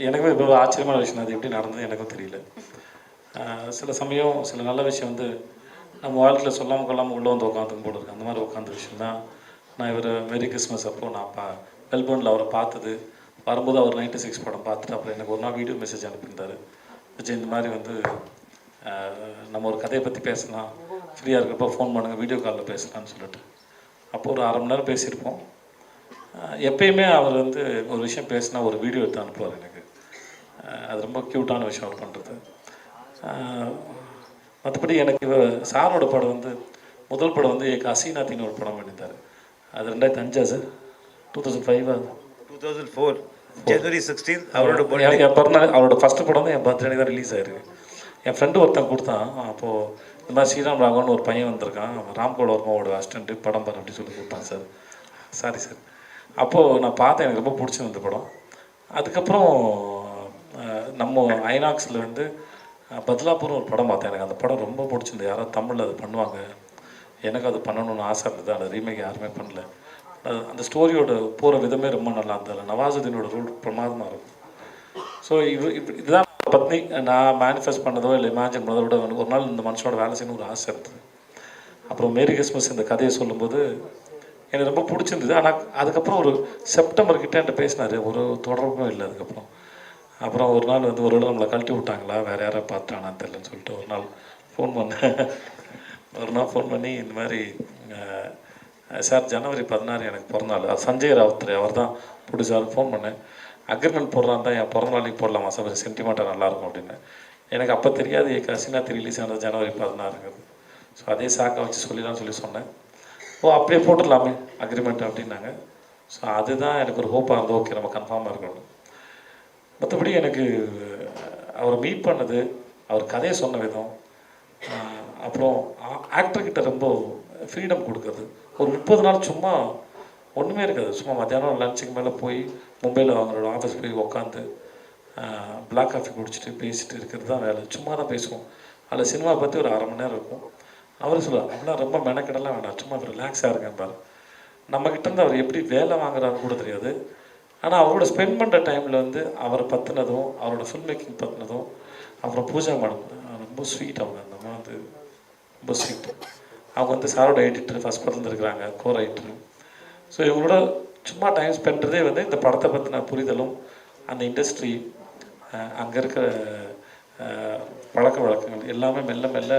எனக்குமே இப்போ ஆச்சரியமான விஷயம் அது எப்படி நடந்தது எனக்கும் தெரியல. சில சமயம் சில நல்ல விஷயம் வந்து நம்ம வாழ்க்கையில் சொல்லாமல் கொள்ளாமல் உள்ளே வந்து உட்காந்துக்கும் போல இருக்குது. அந்த மாதிரி உட்காந்த விஷயம் தான். நான் இவர் மேரி கிறிஸ்மஸ் அப்போது நான் மெல்போர்னில் அவரை பார்த்தது. வரும்போது அவர் 96 படம் பார்த்துட்டு அப்புறம் எனக்கு ஒரு நாள் வீடியோ மெசேஜ் அனுப்பியிருந்தார். விஜய் இந்த மாதிரி வந்து நம்ம ஒரு கதையை பற்றி பேசலாம், ஃப்ரீயாக இருக்கிறப்ப ஃபோன் பண்ணுங்கள், வீடியோ காலில் பேசலான்னு சொல்லிட்டு. அப்போது ஒரு 1/2 மணி நேரம் பேசியிருப்போம். எப்பயுமே அவர் வந்து ஒரு விஷயம் பேசினா ஒரு வீடியோ எடுத்து அனுப்புவார் எனக்கு. அது ரொம்ப க்யூட்டான விஷயம் அவர் பண்ணுறது. மற்றபடி எனக்கு சாரோட படம் வந்து முதல் படம் வந்து எங்கள் அசீனாத்தின்னு ஒரு படம் பண்ணியிருந்தார். அது 2005 சார், 2005 2004 January 16 அவரோட என் பிறந்தநாள். அவரோட ஃபஸ்ட்டு படம் தான் என் பர்த்டே தான் ரிலீஸ் ஆகிருக்கு. என் ஃப்ரெண்டு ஒருத்தன் கொடுத்தான். அப்போது இந்த மாதிரி ஸ்ரீராம் ராகவன் ஒரு பையன் வந்திருக்கான், ராம்கோட வர்மாவோட அசிஸ்டண்ட்டு, படம் பாரு அப்படின்னு சொல்லி கொடுத்தான் சார். Sorry sir. அப்போது நான் பார்த்தேன், எனக்கு ரொம்ப பிடிச்சிருந்த படம். அதுக்கப்புறம் நம்ம ஐநாக்ஸில் வந்து பத்லாப்பூர்னு ஒரு படம் பார்த்தேன். எனக்கு அந்த படம் ரொம்ப பிடிச்சிருந்தது. யாராவது தமிழில் அது பண்ணுவாங்க, எனக்கு அது பண்ணணும்னு ஆசை இருந்தது. அந்த ரீமேக் யாருமே பண்ணல. அந்த ஸ்டோரியோட போகிற விதமே ரொம்ப நல்லா இருந்தது. நவாசுதீனோட ரோல் பிரமாதமாக இருக்கும். ஸோ இதுதான் பத்னி நான் மேனிஃபெஸ்ட் பண்ணதோ இல்லை இமேஜின் பண்ணதோ விட ஒரு நாள் இந்த மனுஷனோட வேலை செய்யணும் ஒரு ஆசை இருந்தது. அப்புறம் மேரி கிறிஸ்மஸ் இந்த கதையை சொல்லும்போது எனக்கு ரொம்ப பிடிச்சிருந்தது. ஆனால் அதுக்கப்புறம் ஒரு செப்டம்பர் கிட்டே என்கிட்ட பேசினார், ஒரு தொடர்பும் இல்லை அதுக்கப்புறம். அப்புறம் ஒரு நாள் வந்து ஒரு நம்மளை கழட்டி விட்டாங்களா, வேறு யாரை பார்த்தானான்னு தெரியலன்னு சொல்லிட்டு ஒரு நாள் ஃபோன் பண்ணேன். ஒரு நாள் ஃபோன் பண்ணி இந்த மாதிரி சார் ஜனவரி 16 எனக்கு பிறந்தநாள், அது சஞ்சய் ராவுத்ரே அவர் தான் ப்ரொடியூசருக்கு ஃபோன் பண்ணேன். அக்ரிமெண்ட் போடுறான் தான், என் பிறந்தநாளைக்கு போடலாமா சார், சென்டிமெண்ட்டாக நல்லாயிருக்கும் அப்படின்னு. எனக்கு அப்போ தெரியாது கசினாத்தி ரிலீஸ் ஆனது ஜனவரி 16ங்கிறது. ஸோ அதே சாக்கை வச்சு சொல்லிடலாம்னு சொல்லி சொன்னேன். ஓ அப்படியே போட்டுடலாமே அக்ரிமெண்ட் அப்படின்னாங்க. ஸோ அதுதான் எனக்கு ஒரு ஹோப்பாக இருந்தது, ஓகே நம்ம கன்ஃபார்மாக இருக்கணும். மற்றபடி எனக்கு அவரை மீட் பண்ணது, அவர் கதையை சொன்ன விதம், அப்புறம் ஆக்டர்கிட்ட ரொம்ப ஃப்ரீடம் கொடுக்குறது. ஒரு 30 நாள் சும்மா ஒன்றுமே இருக்காது, சும்மா மத்தியானம் லஞ்சுக்கு மேலே போய் மும்பையில் அவங்களோட ஆஃபீஸ் போய் உட்காந்து பிளாக் காஃபி குடிச்சிட்டு பேசிட்டு இருக்கிறது தான் வேலை. சும்மா தான் பேசுவோம். அதில் சினிமா பற்றி ஒரு 1/2 மணி நேரம் இருக்கும். அவர் சொல்லுவார், அப்படிலாம் ரொம்ப மெனக்கெடலாம் வேண்டாம், சும்மா ரிலாக்ஸாக இருக்கேன் பாரு. நம்மக்கிட்டேருந்து அவர் எப்படி வேலை வாங்குறாருன்னு கூட தெரியாது. ஆனால் அவரோட ஸ்பெண்ட் பண்ணுற டைமில் வந்து அவரை பற்றினதும், அவரோட ஃபில்ம் மேக்கிங் பற்றினதும், அப்புறம் பூஜா மேடம் ரொம்ப ஸ்வீட். அவங்க அந்த மாதிரி வந்து ரொம்ப ஸ்வீட். அவங்க வந்து சாரோட எடிட்டர், ஃபஸ்ட் படத்தில் இருக்கிறாங்க, கோ ரைட்டர். ஸோ இவங்களோட சும்மா டைம் ஸ்பெண்ட்றதே வந்து இந்த படத்தை பற்றின புரிதலும், அந்த இண்டஸ்ட்ரி, அங்கே இருக்கிற பழக்க வழக்கங்கள் எல்லாமே மெல்ல மெல்ல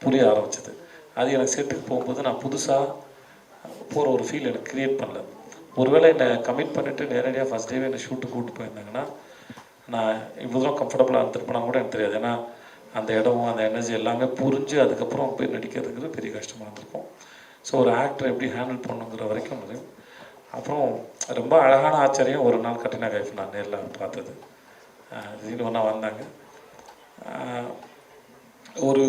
புரிய ஆரம்பிச்சது. அது எனக்கு செட்டுக்கு போகும்போது நான் புதுசாக போகிற ஒரு ஃபீல் எனக்கு க்ரியேட் பண்ணல. ஒருவேளை என்னை கமிட் பண்ணிவிட்டு நேரடியாக ஃபஸ்ட் டேவே என்னை ஷூட்டுக்கு கூப்பிட்டு போயிருந்தாங்கன்னா நான் இவ்வளோ தூரம் கம்ஃபர்டபுளாக இருந்திருப்பேனா கூட எனக்கு தெரியாது. ஏன்னா அந்த இடம், அந்த எனர்ஜி எல்லாமே புரிஞ்சு அதுக்கப்புறம் போய் நடிக்கிறதுங்கிறது பெரிய கஷ்டமாக இருந்திருக்கும். ஸோ ஒரு ஆக்டரை எப்படி ஹேண்டில் பண்ணுங்கிற வரைக்கும் அது. அப்புறம் ரொம்ப அழகான ஆச்சரியம், ஒரு நாள் கட்டினா கைஃப் நான் நேரில் பார்த்தது. திடீர்னு ஒன்றா வந்தாங்க. ஒரு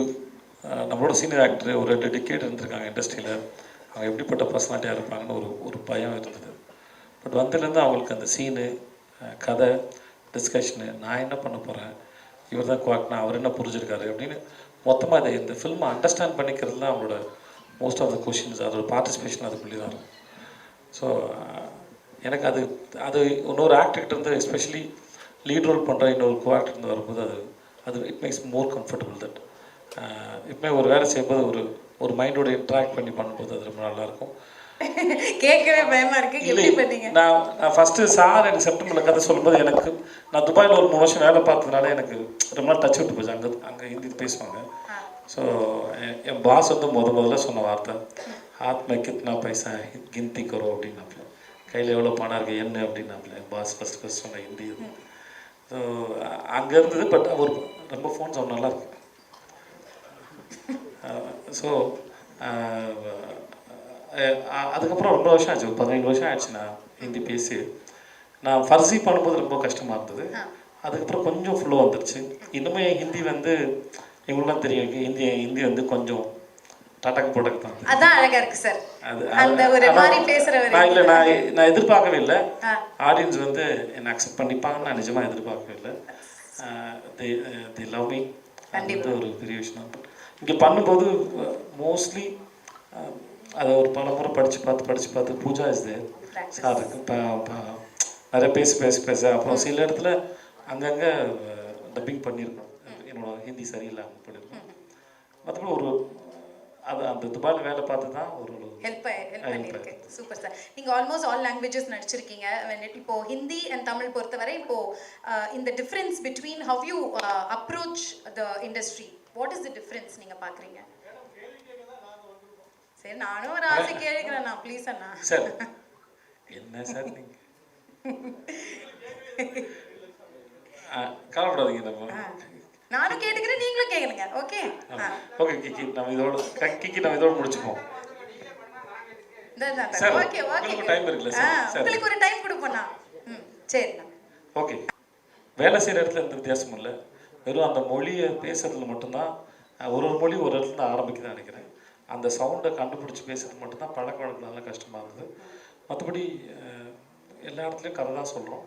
நம்மளோட சீனியர் ஆக்டர் ஒரு 2 டிக்கெட் இருந்திருக்காங்க இண்டஸ்ட்ரியில், அவங்க எப்படிப்பட்ட பர்சனாலிட்டியாக இருப்பாங்கன்னு ஒரு பயம் இருந்தது. பட் வந்ததுலேருந்து அவங்களுக்கு அந்த சீனு, கதை, டிஸ்கஷனு, நான் என்ன பண்ண போகிறேன், இவர் தான் குவாக்னா, அவர் என்ன புரிஞ்சிருக்காரு அப்படின்னு மொத்தமாக இந்த ஃபில்மை அண்டர்ஸ்டாண்ட் பண்ணிக்கிறது தான் அவங்களோட மோஸ்ட் ஆஃப் த கொஷின்ஸ், அதோட பார்ட்டிசிபேஷன் அதுக்குள்ளே தான் இருக்கும். ஸோ எனக்கு அது இன்னொரு ஆக்டர்கிட்ட இருந்து, எஸ்பெஷலி லீட் ரோல் பண்ணுற இன்னொரு கோ ஆக்டர் இருந்து வரும்போது அது it makes more comfortable. That இப்போமே ஒரு வேலை செய்யும்போது ஒரு மைண்டோட இன்ட்ராக்ட் பண்ணி பண்ணும்போது அது ரொம்ப நல்லாயிருக்கும். கேட்கவே பயமாக இருக்குது. நான் ஃபஸ்ட்டு சார் எனக்கு செப்டம்பரில் கதை சொல்லும்போது எனக்கு, நான் துபாயில் ஒரு 3 வருஷம் வேலை பார்த்ததுனால எனக்கு ரொம்ப நாள் டச் விட்டு போச்சு. அங்கே ஹிந்தி பேசுவாங்க. ஸோ என் பாஸ் வந்து முதல்ல சொன்ன வார்த்தை, ஹாத் மே கித்னா பைசா கிந்தி கரோ அப்படின்னாப்புல, கையில் எவ்வளோ பணம் இருக்குது என்ன அப்படின்னாப்புல. என் பாஸ் ஃபஸ்ட் சொன்ன ஹிந்தி அது. ஸோ அங்கே இருந்தது. பட் அவர் ரொம்ப ஃபோன் சவுண்ட் நல்லாயிருக்கு. ஸோ அதுக்கப்புறம் ரொம்ப வருஷம் ஆச்சு, 17 வருஷம் ஆயிடுச்சு நான் ஹிந்தி பேசி. நான் ஃபர்ஸி பண்ணும்போது ரொம்ப கஷ்டமாக இருந்தது. அதுக்கப்புறம் கொஞ்சம் ஃபுல்லாக வந்துடுச்சு. இன்னுமே ஹிந்தி வந்து எங்களுக்குலாம் தெரியும், ஹிந்தி வந்து கொஞ்சம் டடக்கு போட்டக்கு தான். அதான் அழகாக இருக்குது சார். இல்லை நான் எதிர்பார்க்கவே இல்லை. ஆடியன்ஸ் வந்து என்னை அக்செப்ட் பண்ணிப்பாங்கன்னு நான் நிஜமாக எதிர்பார்க்கவே இல்லை. தி லவ் மீ, அது ஒரு பெரிய விஷயம். இங்கே பண்ணும்போது மோஸ்ட்லி அதை ஒரு பல முறை படித்து பார்த்து பூஜா இஸ் தேர் சார் நிறைய பேச அப்புறம் சில இடத்துல அங்கங்கே டப்பிங் பண்ணியிருக்கோம். என்னோட ஹிந்தி சரியில்லாமல் பண்ணியிருக்கோம். மற்றபடி ஒரு அது அந்த துபாயில் வேலை பார்த்து தான் ஒரு ஹெல்ப் பண்ணியிருக்கு. Super sir. நீங்க ஆல்மோஸ்ட் ஆல் லாங்குவேஜஸ் நடிச்சிருக்கீங்க. இப்போ ஹிந்தி அண்ட் தமிழ் பொறுத்தவரை இப்போ இந்த difference between how you approach the industry, what is the difference நீங்க பாக்குறீங்க? சரி, நானும் ஒரு ஆசை கேட்கிறேன் நான், ப்ளீஸ் அண்ணா. சார் என்ன சார் நீங்க கவலைப்படாதீங்க. நம்ம நானும் கேட்டுக்கிறேன், நீங்களும் கேட்குறீங்க. ஓகே ஓகே கிக்கி, நம்ம இதோட முடிச்சுப்போம். சார் ஓகே ஓகே, டைம் இருக்குல்ல சார்? உங்களுக்கு ஒரு டைம் கொடுப்போண்ணா. சரிண்ணா. ஓகே. வேலை செய்கிற இடத்துல எந்த வித்தியாசமும் இல்லை. வெறும் அந்த மொழியை பேசுறதுல மட்டும்தான், ஒரு மொழி ஒரு இடத்துல தான் ஆரம்பிக்குதுன்னு நினைக்கிறேன். அந்த சவுண்டை கண்டுபிடிச்சி பேசுறது மட்டும்தான் பழக்க வழக்கம்னால கஷ்டமாக இருந்தது. மற்றபடி எல்லா இடத்துலையும் கதை தான் சொல்கிறோம்.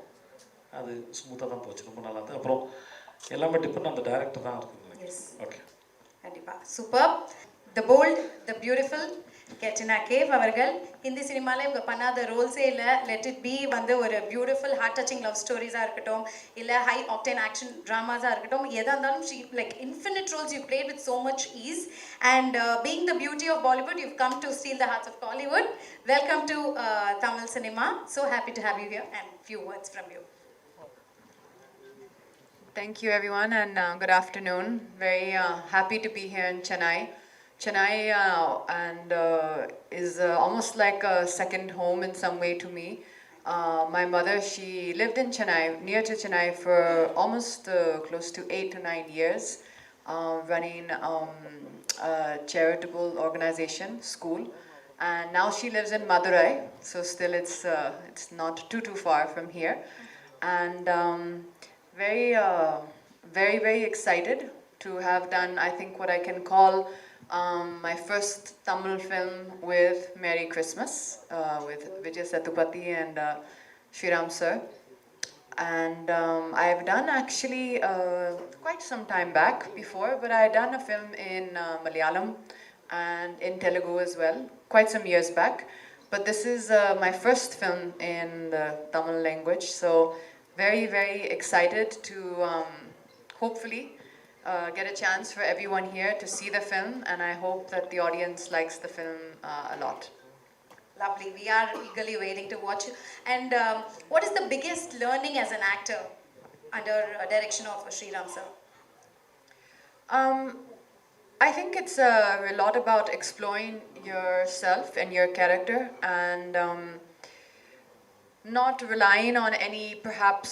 அது ஸ்மூத்தாக தான் போச்சு, ரொம்ப நல்லா இருந்தது. அப்புறம் எல்லாமே டிபெண்ட் அந்த டைரக்டர் தான் இருக்குது. ஓகே, கண்டிப்பாக super. The bold, the beautiful Katrina Kaif அவர்கள் ஹிந்தி சினிமாவில் இவங்க பண்ணாத ரோல்ஸே இல்லை. லெட் இட் பி வந்து ஒரு பியூட்டிஃபுல் ஹார்ட் டச்சிங் லவ் ஸ்டோரிஸாக இருக்கட்டும், இல்லை ஹை ஆக்டேன் ஆக்ஷன் ட்ராமாஸாக இருக்கட்டும், எதாக இருந்தாலும் she like infinite roles you played with so much ease. And being the beauty of Bollywood, you've come to steal the hearts of Bollywood. Welcome to Tamil cinema. So happy to have you here, and few words from you. Thank you everyone, and good afternoon. Very happy to be here in Chennai. Chennai is almost like a second home in some way to me. My mother, she lived in Chennai, near to Chennai, for almost close to 8 to 9 years, running a charitable organization, school. And now she lives in Madurai, so still it's not too far from here. And very excited to have done, I think, what I can call my first Tamil film with Merry Christmas, with Vijay Sethupathi and Shriram sir. And I've done actually quite some time back before, but I had done a film in Malayalam and in Telugu as well, quite some years back. But this is my first film in the Tamil language, so very excited to hopefully get a chance for everyone here to see the film, and I hope that the audience likes the film a lot. Lovely. We are eagerly waiting to watch. And what is the biggest learning as an actor under direction of Shriram sir? I think it's a lot about exploring yourself and your character, and not relying on any perhaps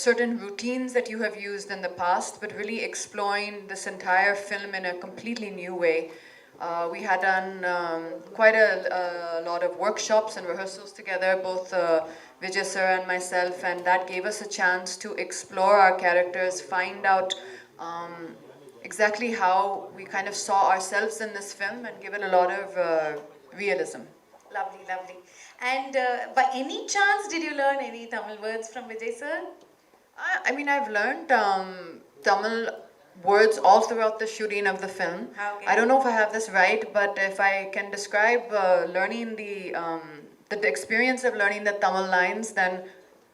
certain routines that you have used in the past, but really exploring this entire film in a completely new way. We had done quite a lot of workshops and rehearsals together, both Vijay sir and myself, and that gave us a chance to explore our characters, find out exactly how we kind of saw ourselves in this film, and give it a lot of realism. Lovely. And by any chance, did you learn any Tamil words from Vijay sir? I mean, I've learned Tamil words all throughout the shooting of the film. Okay. I don't know if I have this right, but if I can describe learning the experience of learning the Tamil lines, then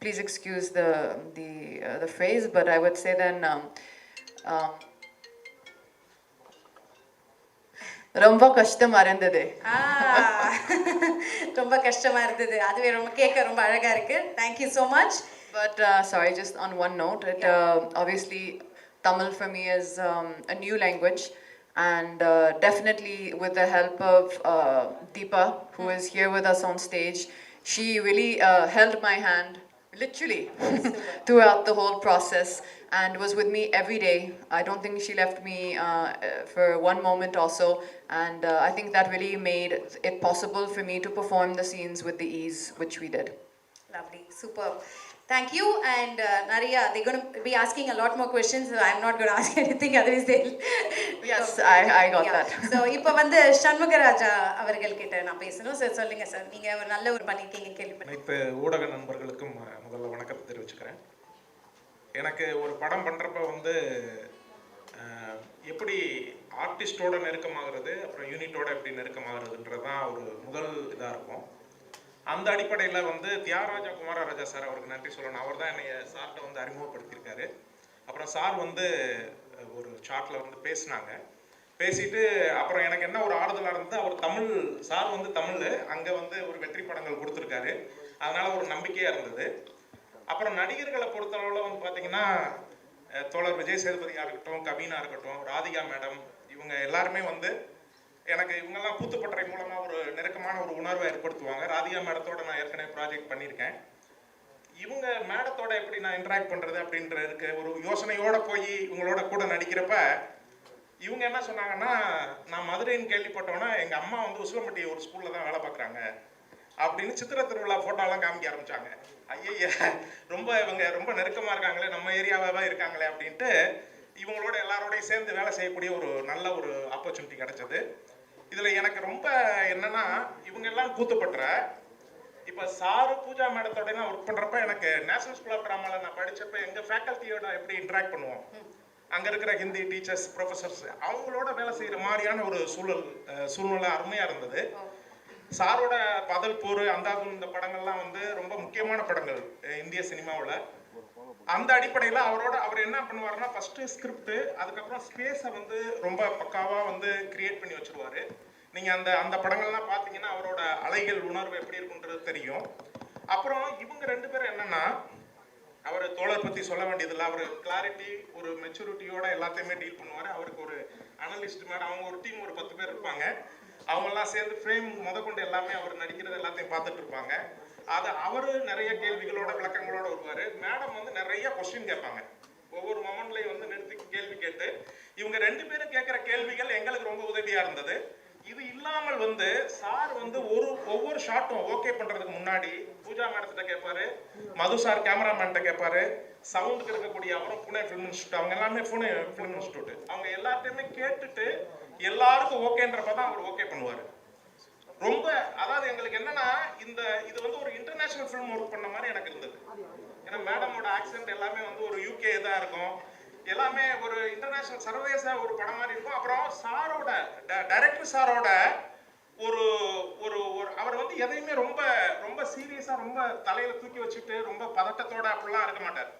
please excuse the phrase, but I would say then ரொம்ப கஷ்டமா இருந்தது. ரொம்ப கஷ்டமா இருந்தது. அதுவே ரொம்ப கேட்க ரொம்ப அழகா இருக்கு. Thank you so much. But sorry, just on one note, obviously Tamil for me is a new language, and definitely with the help of Deepa, who is here with us on stage, she really held my hand literally throughout the whole process and was with me every day. I don't think she left me for one moment also, and I think that really made it possible for me to perform the scenes with the ease which we did. Lovely, superb. Thank you. And Nariya, they're going to be asking a lot more questions, so I'm not going to ask anything, otherwise they'll... Yes, I got that. So இப்போ வந்து சண்முகராஜா அவர்கள் கிட்ட நான் பேசணும். Sir சொல்லுங்க sir, நீங்க ஒரு நல்ல ஒரு பண்ணிருக்கீங்க கேள்விப்பட்டேன். இப்போ ஊடக நண்பர்களுக்கும் முதல்ல வணக்கத்தை தெரிவிச்சுக்கிறேன். எனக்கு ஒரு படம் பண்ணுறப்ப வந்து எப்படி ஆர்டிஸ்டோட நெருக்கமாகிறது, அப்புறம் யூனிட்டோட எப்படி நெருக்கமாகிறதுன்றது தான் ஒரு முதல் இதாக இருக்கும். அந்த அடிப்படையில் வந்து தியாகராஜா குமாரராஜா சார் அவருக்கு நன்றி சொல்லணும். அவர் தான் என்னை சார்கிட்ட வந்து அறிமுகப்படுத்தியிருக்காரு. அப்புறம் சார் வந்து ஒரு சார்ட்டில் வந்து பேசினாங்க. பேசிட்டு அப்புறம் எனக்கு என்ன ஒரு ஆறுதலாக இருந்தது, அவர் தமிழ் சார் வந்து தமிழ் அங்கே வந்து ஒரு வெற்றி படங்கள் கொடுத்துருக்காரு, அதனால ஒரு நம்பிக்கையாக இருந்தது. அப்புறம் நடிகர்களை பொறுத்தளவில் வந்து பார்த்தீங்கன்னா தோழர் விஜய் சேதுபதியாக இருக்கட்டும், கவினா இருக்கட்டும், ராதிகா மேடம், இவங்க எல்லாருமே வந்து எனக்கு இவங்கெல்லாம் கூத்துப்பட்டறை மூலமாக ஒரு நெருக்கமான ஒரு உணர்வை ஏற்படுத்துவாங்க. ராதிகா மேடத்தோட நான் ஏற்கனவே ப்ராஜெக்ட் பண்ணியிருக்கேன். இவங்க மேடத்தோட எப்படி நான் இன்ட்ராக்ட் பண்ணுறது அப்படின்ற இருக்கு ஒரு யோசனையோடு போய் இவங்களோட கூட நடிக்கிறப்ப இவங்க என்ன சொன்னாங்கன்னா, நான் மதுரைன்னு கேள்விப்பட்டோன்னா எங்கள் அம்மா வந்து உசிலம்பட்டி ஒரு ஸ்கூலில் தான் வேலை பார்க்குறாங்க அப்படின்னு சித்திரை திருவிழா ஃபோட்டோலாம் காமிக்க ஆரம்பித்தாங்க. ஐய ரொம்ப இவங்க ரொம்ப நெருக்கமாக இருக்காங்களே, நம்ம ஏரியாவாக இருக்காங்களே அப்படின்ட்டு இவங்களோட எல்லாரோடையும் சேர்ந்து வேலை செய்யக்கூடிய ஒரு நல்ல ஒரு ஆப்பர்ச்சுனிட்டி கிடைச்சது. இதில் எனக்கு ரொம்ப என்னென்னா, இவங்க எல்லாம் கூத்துப்பட்டுற இப்போ சாரு பூஜா மேடத்தோட நான் ஒர்க் பண்ணுறப்ப எனக்கு நேஷனல் ஸ்கூல் ஆஃப் ட்ராமாவில் நான் படித்தப்போ எங்கள் ஃபேக்கல்ட்டியோட எப்படி இன்ட்ராக்ட் பண்ணுவோம், அங்கே இருக்கிற ஹிந்தி டீச்சர்ஸ் ப்ரொஃபஸர்ஸ் அவங்களோட வேலை செய்கிற மாதிரியான ஒரு சூழ்நிலை அருமையாக இருந்தது. சாரோட பதல் போர், அந்தாதுன் இந்த படங்கள்லாம் வந்து ரொம்ப முக்கியமான படங்கள் இந்திய சினிமாவில். அந்த அடிப்படையில் அவர் என்ன பண்ணுவாருன்னா, ஃபஸ்ட்டு ஸ்கிரிப்ட், அதுக்கப்புறம் ஸ்பேஸை வந்து ரொம்ப பக்காவாக வந்து கிரியேட் பண்ணி வச்சுருவார். நீங்கள் அந்த படங்கள்லாம் பார்த்தீங்கன்னா அவரோட அலைகள் உணர்வு எப்படி இருக்குன்றது தெரியும். அப்புறம் இவங்க ரெண்டு பேரும் என்னென்னா, அவர் தோழர் பற்றி சொல்ல வேண்டியதில்லை, அவர் கிளாரிட்டி ஒரு மெச்சூரிட்டியோட எல்லாத்தையுமே டீல் பண்ணுவார். அவருக்கு ஒரு அனலிஸ்ட் மேடம், அவங்க ஒரு டீம் ஒரு 10 பேர் இருப்பாங்க, அவங்கெல்லாம் சேர்ந்து ஃப்ரேம் முதற்கொண்டு எல்லாமே அவர் நடிக்கிறது எல்லாத்தையும் பார்த்துட்டு இருப்பாங்க. அது அவர் நிறைய கேள்விகளோட விளக்கங்களோட வருவார். மேடம் வந்து நிறைய கொஸ்டின் கேட்பாங்க, ஒவ்வொரு மொமெண்ட்லையும் வந்து நிறுத்தி கேள்வி கேட்டு இவங்க ரெண்டு பேரும் கேட்குற கேள்விகள் எங்களுக்கு ரொம்ப உதவியாக இருந்தது. இது இல்லாமல் வந்து சார் வந்து ஒவ்வொரு ஷாட்டும் ஓகே பண்ணுறதுக்கு முன்னாடி பூஜா மேடத்திட்ட கேட்பாரு, மது சார் கேமராமேன்கிட்ட கேட்பாரு, சவுண்டுக்கு இருக்கக்கூடிய அவரும் புனே ஃபிலிம் இன்ஸ்டியூட், அவங்க எல்லாமே புனே ஃபிலிம் இன்ஸ்டியூட், அவங்க எல்லாத்தையுமே கேட்டுட்டு எல்லாருக்கும் ஓகேன்றப்ப தான் அவர் ஓகே பண்ணுவார். ரொம்ப அதாவது எங்களுக்கு என்னன்னா, இது வந்து ஒரு இன்டர்நேஷனல் ஃபிலிம் ஒர்க் பண்ண மாதிரி எனக்கு இருந்தது. ஏன்னா மேடமோட ஆக்சென்ட் எல்லாமே வந்து ஒரு யூகே இதாக இருக்கும், எல்லாமே ஒரு இன்டர்நேஷனல் சர்வதேச ஒரு படம் மாதிரி இருக்கும். அப்புறம் சாரோட டைரக்டர் சாரோட ஒரு ஒரு அவர் வந்து எதையுமே ரொம்ப ரொம்ப சீரியஸாக ரொம்ப தலையில் தூக்கி வச்சுட்டு ரொம்ப பதட்டத்தோட அப்படிலாம் இருக்க மாட்டார்,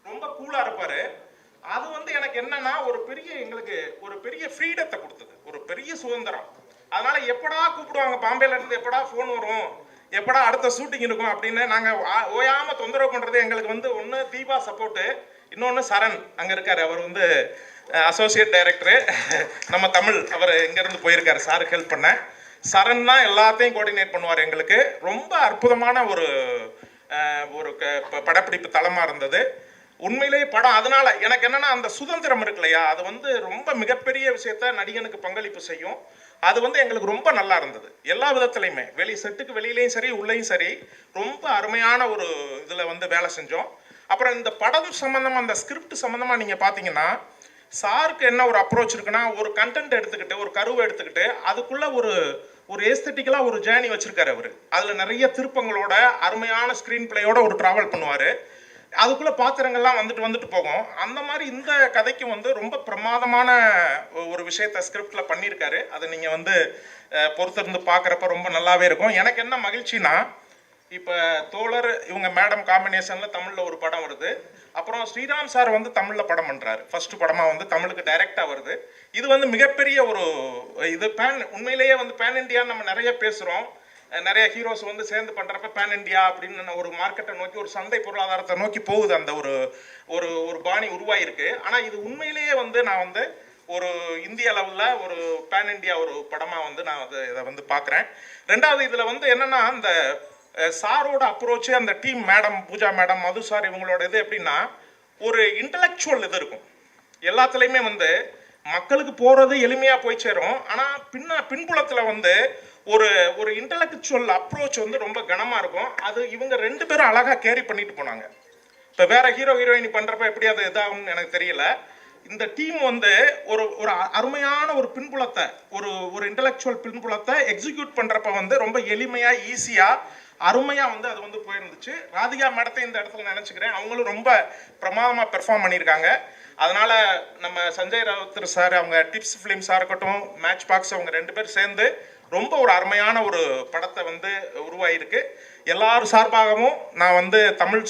ரொம்ப கூலாக இருப்பார். அது வந்து எனக்கு என்னன்னா எங்களுக்கு ஒரு பெரிய ஃப்ரீடத்தை கொடுத்தது, ஒரு பெரிய சுதந்திரம். அதனால எப்படா கூப்பிடுவாங்க பாம்பேல இருந்து, எப்படா ஃபோன் வரும், எப்படா அடுத்த ஷூட்டிங் இருக்கும் அப்படின்னு நாங்கள் ஓயாமல் தொந்தரவு பண்ணுறது. எங்களுக்கு வந்து ஒன்று தீபா சப்போர்ட்டு, இன்னொன்று சரண் அங்கே இருக்கார், அவர் வந்து அசோசியேட் டைரக்டரு நம்ம தமிழ், அவர் இங்கேருந்து போயிருக்காரு சாருக்கு ஹெல்ப் பண்ண. சரண் தான் எல்லாத்தையும் கோஆர்டினேட் பண்ணுவார். எங்களுக்கு ரொம்ப அற்புதமான ஒரு படப்பிடிப்பு தளமாக இருந்தது உண்மையிலேயே படம். அதனால எனக்கு என்னன்னா, அந்த சுதந்திரம் இருக்கு இல்லையா, அது வந்து ரொம்ப மிகப்பெரிய விஷயத்த நடிகனுக்கு பங்களிப்பு செய்யும். அது வந்து எங்களுக்கு ரொம்ப நல்லா இருந்தது எல்லா விதத்துலையுமே, செட்டுக்கு வெளியிலையும் சரி உள்ளேயும் சரி, ரொம்ப அருமையான ஒரு இதில் வந்து வேலை செஞ்சோம். அப்புறம் இந்த படம் சம்மந்தமாக, அந்த ஸ்கிரிப்ட் சம்மந்தமாக நீங்கள் பார்த்தீங்கன்னா, சாருக்கு என்ன ஒரு அப்ரோச் இருக்குன்னா, ஒரு கண்டென்ட் எடுத்துக்கிட்டு, ஒரு கருவை எடுத்துக்கிட்டு, அதுக்குள்ளே ஒரு ஏஸ்தட்டிக்கலாக ஒரு ஜேர்னி வச்சுருக்காரு அவர். அதில் நிறைய திருப்பங்களோட அருமையான ஸ்க்ரீன் பிளேயோட ஒரு ட்ராவல் பண்ணுவார். அதுக்குள்ளே பாத்திரங்கள்லாம் வந்துட்டு போகும். அந்த மாதிரி இந்த கதைக்கு வந்து ரொம்ப பிரமாதமான ஒரு விஷயத்த ஸ்கிரிப்டில் பண்ணியிருக்காரு. அதை நீங்கள் வந்து பொறுத்திருந்து பார்க்குறப்ப ரொம்ப நல்லாவே இருக்கும். எனக்கு என்ன மகிழ்ச்சினா, இப்போ தோழர் இவங்க மேடம் காம்பினேஷனில் தமிழில் ஒரு படம் வருது, அப்புறம் ஸ்ரீராம் சார் வந்து தமிழில் படம் பண்ணுறாரு, ஃபஸ்ட்டு படமாக வந்து தமிழுக்கு டைரெக்டாக வருது. இது வந்து மிகப்பெரிய ஒரு இது உண்மையிலேயே வந்து பேன் இண்டியான்னு நம்ம நிறைய பேசுகிறோம், நிறைய ஹீரோஸ் வந்து சேர்ந்து பண்ணுறப்ப பேன் இண்டியா அப்படின்னு ஒரு மார்க்கெட்டை நோக்கி, ஒரு சந்தை பொருளாதாரத்தை நோக்கி போகுது, அந்த ஒரு பாணி உருவாயிருக்கு. ஆனால் இது உண்மையிலேயே வந்து நான் வந்து ஒரு இந்திய அளவில் ஒரு பேன் இண்டியா ஒரு படமாக வந்து நான் இதை வந்து பார்க்குறேன். ரெண்டாவது இதில் வந்து என்னென்னா, அந்த சாரோட அப்ரோச்சு, அந்த டீம் மேடம் பூஜா மேடம், மது சார் இவங்களோட இது எப்படின்னா, ஒரு இன்டலெக்சுவல் இது இருக்கும் எல்லாத்துலேயுமே. வந்து மக்களுக்கு போகிறது எளிமையாக போய் சேரும், ஆனால் பின்புலத்தில் வந்து ஒரு இன்டலெக்சுவல் அப்ரோச் வந்து ரொம்ப கனமாக இருக்கும். அது இவங்க ரெண்டு பேரும் அழகாக கேரி பண்ணிட்டு போனாங்க. இப்போ வேற ஹீரோ ஹீரோயினி பண்ணுறப்ப எப்படி அது இதாகும்னு எனக்கு தெரியல. இந்த டீம் வந்து ஒரு அருமையான ஒரு பின்புலத்தை, ஒரு இன்டலெக்சுவல் பின்புலத்தை எக்ஸிக்யூட் பண்ணுறப்ப வந்து ரொம்ப எளிமையாக ஈஸியாக அருமையாக வந்து அது வந்து போயிருந்துச்சு. ராதிகா மேடத்தை இந்த இடத்துல நினச்சிக்கிறேன், அவங்களும் ரொம்ப பிரமாதமாக பெர்ஃபார்ம் பண்ணியிருக்காங்க. அதனால் நம்ம சஞ்சய் ராவுத்தர் சார், அவங்க டிப்ஸ் ஃபிலிம்ஸாக இருக்கட்டும், மேட்ச் பாக்ஸ், அவங்க ரெண்டு பேர் சேர்ந்து ரொம்ப ஒரு அருமையான ஒரு படத்தை வந்து உருவாயிருக்கு. எல்லாரும் சார்பாகவும் நான் வந்து தமிழ்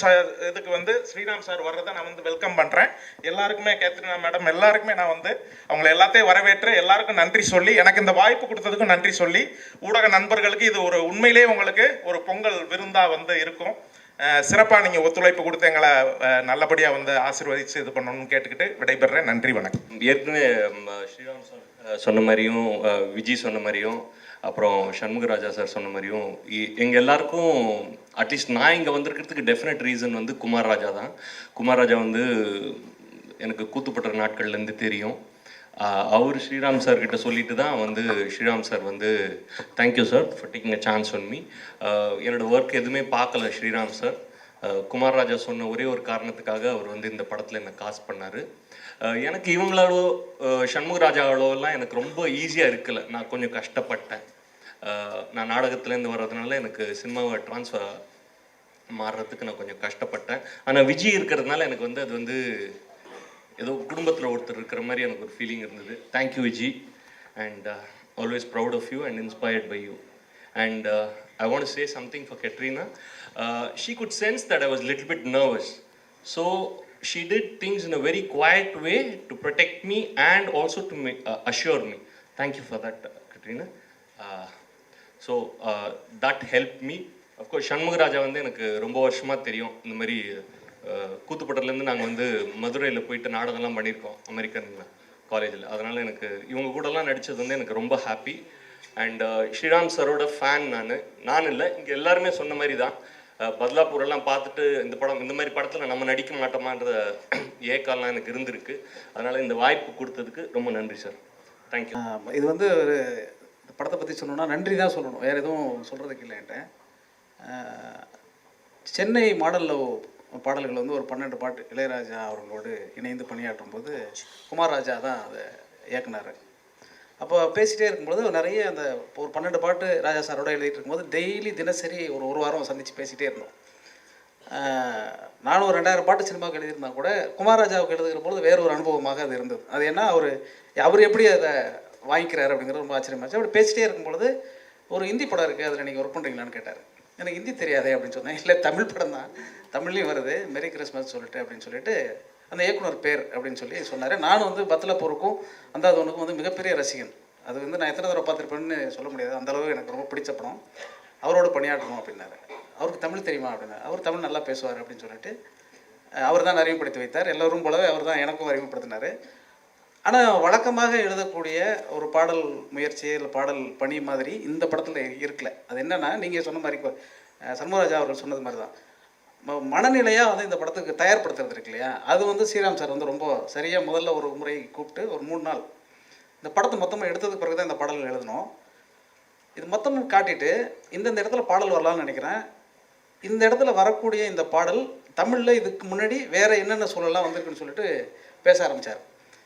இதுக்கு வந்து ஸ்ரீராம் சார் வர்றதை நான் வந்து வெல்கம் பண்ணுறேன். எல்லாருக்குமே கேத்ரினா மேடம் எல்லாருக்குமே நான் வந்து அவங்களை எல்லாத்தையும் வரவேற்று எல்லாருக்கும் நன்றி சொல்லி, எனக்கு இந்த வாய்ப்பு கொடுத்ததுக்கும் நன்றி சொல்லி, ஊடக நண்பர்களுக்கு இது ஒரு உண்மையிலேயே உங்களுக்கு ஒரு பொங்கல் விருந்தாக வந்து இருக்கும். சிறப்பாக நீங்கள் ஒத்துழைப்பு கொடுத்து எங்களை நல்லபடியாக வந்து ஆசீர்வதித்து இது பண்ணணும்னு கேட்டுக்கிட்டு விடைபெறேன். நன்றி, வணக்கம். ஏற்கனவே ஸ்ரீராம் சார் சொன்ன மாதிரியும் விஜய் சொன்ன மாதிரியும் அப்புறம் சண்முகராஜா சார் சொன்ன மாதிரியும் எங்கள் எல்லாருக்கும் அட்லீஸ்ட் நான் இங்கே வந்திருக்கிறதுக்கு டெஃபினட் ரீசன் வந்து குமார் ராஜா தான். குமார் ராஜா வந்து எனக்கு கூத்துப்பட்ட நாட்கள்லேருந்து தெரியும். அவர் ஸ்ரீராம் சார் கிட்ட சொல்லிட்டு தான் வந்து ஸ்ரீராம் சார் வந்து thank you sir for taking a chance on me. என்னோடய ஒர்க் எதுவுமே பார்க்கல ஸ்ரீராம் சார். குமார் ராஜா சொன்ன ஒரே ஒரு காரணத்துக்காக அவர் வந்து இந்த படத்தில் என்னை காஸ்ட் பண்ணார். எனக்கு இவங்களோ சண்முகராஜாவோலாம் எனக்கு ரொம்ப ஈஸியாக இருக்கல. நான் கொஞ்சம் கஷ்டப்பட்டேன். நான் நாடகத்துலேருந்து வர்றதுனால எனக்கு சினிமாவை ட்ரான்ஸ்ஃபர் மாறுறதுக்கு நான் கொஞ்சம் கஷ்டப்பட்டேன். ஆனால் விஜய் இருக்கிறதுனால எனக்கு வந்து அது வந்து ஏதோ குடும்பத்தில் ஒருத்தர் இருக்கிற மாதிரி எனக்கு ஒரு ஃபீலிங் இருந்தது. Thank you Viji, and always proud of you and inspired by you. And I want to say something for Katrina. She could sense that I was a little bit nervous. So she did things in a very quiet way to protect me and also to assure me. Thank you for that, Katrina. So that helped me. Of course, Shanmugaraja வந்து எனக்கு ரொம்ப வருஷமாக தெரியும். இந்த மாதிரி கூத்துப்பட்டத்துலேருந்து நாங்கள் வந்து மதுரையில் போயிட்டு நாடகம்லாம் பண்ணியிருக்கோம் அமெரிக்கன் காலேஜில். அதனால் எனக்கு இவங்க கூடலாம் நடித்தது வந்து எனக்கு ரொம்ப ஹாப்பி. அண்ட் ஸ்ரீராம் சரோட ஃபேன் நான் இல்லை, இங்கே எல்லாருமே சொன்ன மாதிரி தான். பத்லாப்பூரெல்லாம் பார்த்துட்டு இந்த மாதிரி படத்தில் நம்ம நடிக்க மாட்டோமான்ற ஏக்கால்லாம் எனக்கு இருந்திருக்கு. அதனால் இந்த வாய்ப்பு கொடுத்ததுக்கு ரொம்ப நன்றி சார். தேங்க்யூ. இது வந்து ஒரு படத்தை பற்றி சொல்லணும்னா நன்றி தான் சொல்லணும், வேறு எதுவும் சொல்கிறதுக்கு இல்லைன்ட்டு. சென்னை மாடலில் பாடல்கள் வந்து ஒரு 12 பாட்டு இளையராஜா அவர்களோடு இணைந்து பணியாற்றும் போது குமார் ராஜா தான் அதை இயக்குனார். அப்போ பேசிகிட்டே இருக்கும்போது நிறைய அந்த ஒரு 12 பாட்டு ராஜா சாரோட எழுதிட்டு இருக்கும்போது டெய்லி தினசரி ஒரு வாரம் சந்தித்து பேசிகிட்டே இருந்தோம். நானும் ஒரு 2000 பாட்டு சினிமாவுக்கு எழுதியிருந்தா கூட குமார் ராஜாவுக்கு எழுதுகிற போது வேறு ஒரு அனுபவமாக அது இருந்தது. அது என்ன அவர் எப்படி அதை வாங்கிக்கிறாரு அப்படிங்கிறது ரொம்ப ஆச்சரியமாச்சு. அப்படி பேசிகிட்டே இருக்கும்பொழுது ஒரு ஹிந்தி படம் இருக்குது, அதில் நீங்கள் ஒர்க் பண்ணுறீங்களான்னு கேட்டார். எனக்கு ஹிந்தி தெரியாதே அப்படின்னு சொன்னேன். இல்லை, தமிழ் படம் தான், தமிழ்லேயும் வருது, மேரி கிறிஸ்மஸ் சொல்லிட்டு அப்படின்னு சொல்லிட்டு அந்த இயக்குனர் பேர் அப்படின்னு சொல்லி சொன்னார். நானும் வந்து பத்லப்பூருக்கும் அந்தாதவனுக்கும் வந்து மிகப்பெரிய ரசிகன். அது வந்து நான் எத்தனை தடவை பார்த்துருப்பேன்னு சொல்ல முடியாது, அந்தளவு எனக்கு ரொம்ப பிடிச்ச படம். அவரோட பணியாற்றணும் அப்படின்னாரு. அவருக்கு தமிழ் தெரியுமா அப்படின்னா, அவர் தமிழ் நல்லா பேசுவார் அப்படின்னு சொல்லிட்டு அவர் தான் அறிமுகப்படுத்தி வைத்தார். எல்லோரும் போலவே அவர் தான் எனக்கும் அறிமுகப்படுத்தினார். ஆனால் வழக்கமாக எழுதக்கூடிய ஒரு பாடல் முயற்சி இல்லை பாடல் பணி மாதிரி இந்த படத்தில் இருக்கல. அது என்னென்னா, நீங்கள் சொன்ன மாதிரி சண்முகராஜா அவர்கள் சொன்னது மாதிரி தான் மனநிலையாக வந்து இந்த படத்துக்கு தயார்படுத்துறது இருக்கு இல்லையா, அது வந்து ஸ்ரீராம் சார் வந்து ரொம்ப சரியாக முதல்ல ஒரு முறை கூப்பிட்டு ஒரு 3 நாள் இந்த படத்தை மொத்தமாக எடுத்ததுக்கு பிறகு தான் இந்த பாடல் எழுதணும். இது மொத்தமும் காட்டிட்டு இந்தந்த இடத்துல பாடல் வரலாம்னு நினைக்கிறேன். இந்த இடத்துல வரக்கூடிய இந்த பாடல் தமிழில் இதுக்கு முன்னாடி வேறு என்னென்ன சூழலாம் வந்திருக்குன்னு சொல்லிட்டு பேச ஆரம்பித்தார்.